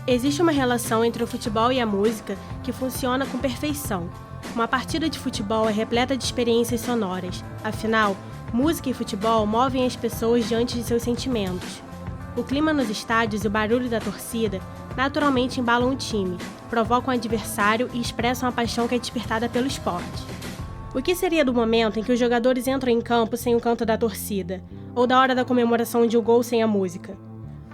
Existe uma relação entre o futebol e a música que funciona com perfeição. Uma partida de futebol é repleta de experiências sonoras. Afinal, música e futebol movem as pessoas diante de seus sentimentos. O clima nos estádios e o barulho da torcida naturalmente embalam o time, provocam o adversário e expressam a paixão que é despertada pelo esporte. O que seria do momento em que os jogadores entram em campo sem o canto da torcida? Ou da hora da comemoração de um gol sem a música?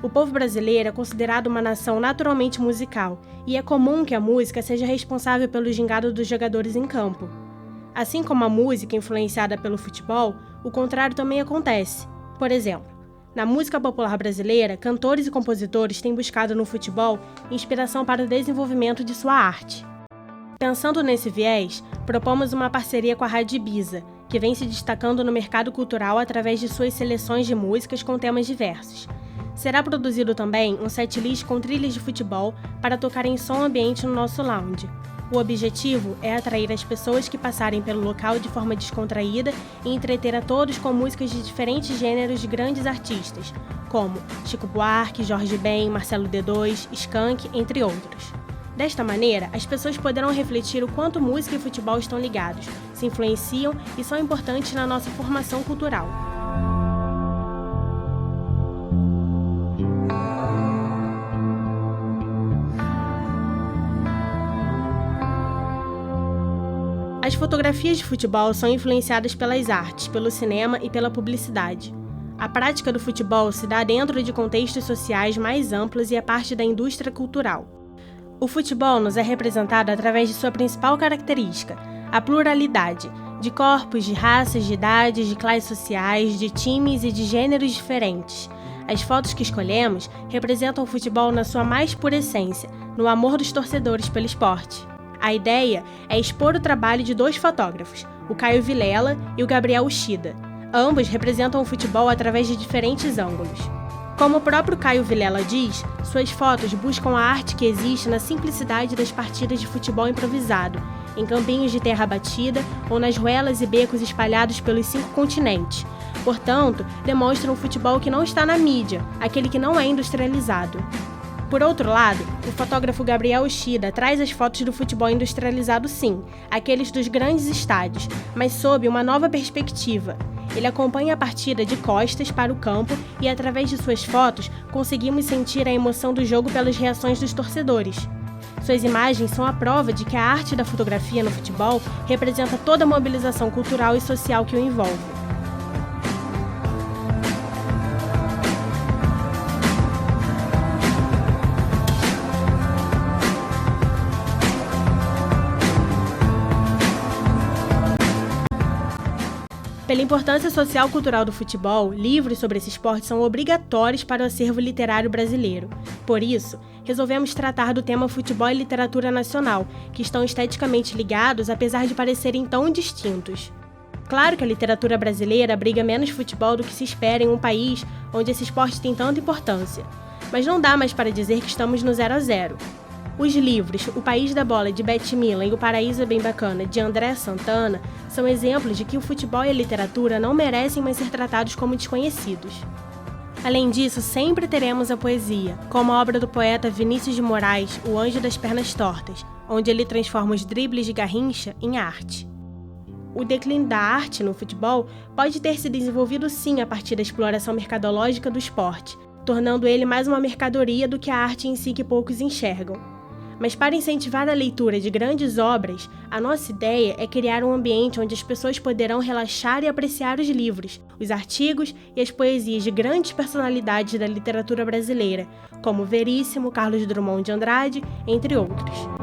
O povo brasileiro é considerado uma nação naturalmente musical, e é comum que a música seja responsável pelo gingado dos jogadores em campo. Assim como a música é influenciada pelo futebol, o contrário também acontece. Por exemplo, na música popular brasileira, cantores e compositores têm buscado no futebol inspiração para o desenvolvimento de sua arte. Pensando nesse viés, propomos uma parceria com a Rádio Ibiza, que vem se destacando no mercado cultural através de suas seleções de músicas com temas diversos. Será produzido também um setlist com trilhas de futebol para tocar em som ambiente no nosso lounge. O objetivo é atrair as pessoas que passarem pelo local de forma descontraída e entreter a todos com músicas de diferentes gêneros de grandes artistas, como Chico Buarque, Jorge Ben, Marcelo D2, Skank, entre outros. Desta maneira, as pessoas poderão refletir o quanto música e futebol estão ligados, se influenciam e são importantes na nossa formação cultural. As fotografias de futebol são influenciadas pelas artes, pelo cinema e pela publicidade. A prática do futebol se dá dentro de contextos sociais mais amplos e é parte da indústria cultural. O futebol nos é representado através de sua principal característica, a pluralidade, de corpos, de raças, de idades, de classes sociais, de times e de gêneros diferentes. As fotos que escolhemos representam o futebol na sua mais pura essência, no amor dos torcedores pelo esporte. A ideia é expor o trabalho de dois fotógrafos, o Caio Vilela e o Gabriel Uchida. Ambos representam o futebol através de diferentes ângulos. Como o próprio Caio Vilela diz, suas fotos buscam a arte que existe na simplicidade das partidas de futebol improvisado, em campinhos de terra batida ou nas ruelas e becos espalhados pelos 5 continentes. Portanto, demonstram um futebol que não está na mídia, aquele que não é industrializado. Por outro lado, o fotógrafo Gabriel Uchida traz as fotos do futebol industrializado sim, aqueles dos grandes estádios, mas sob uma nova perspectiva. Ele acompanha a partida de costas para o campo e, através de suas fotos, conseguimos sentir a emoção do jogo pelas reações dos torcedores. Suas imagens são a prova de que a arte da fotografia no futebol representa toda a mobilização cultural e social que o envolve. Pela importância social e cultural do futebol, livros sobre esse esporte são obrigatórios para o acervo literário brasileiro. Por isso, resolvemos tratar do tema futebol e literatura nacional, que estão esteticamente ligados apesar de parecerem tão distintos. Claro que a literatura brasileira abriga menos futebol do que se espera em um país onde esse esporte tem tanta importância. Mas não dá mais para dizer que estamos no 0 a 0. Os livros O País da Bola, de Beth Milan, e O Paraíso é Bem Bacana, de André Santana, são exemplos de que o futebol e a literatura não merecem mais ser tratados como desconhecidos. Além disso, sempre teremos a poesia, como a obra do poeta Vinícius de Moraes, O Anjo das Pernas Tortas, onde ele transforma os dribles de Garrincha em arte. O declínio da arte no futebol pode ter se desenvolvido sim a partir da exploração mercadológica do esporte, tornando ele mais uma mercadoria do que a arte em si que poucos enxergam. Mas para incentivar a leitura de grandes obras, a nossa ideia é criar um ambiente onde as pessoas poderão relaxar e apreciar os livros, os artigos e as poesias de grandes personalidades da literatura brasileira, como Veríssimo, Carlos Drummond de Andrade, entre outros.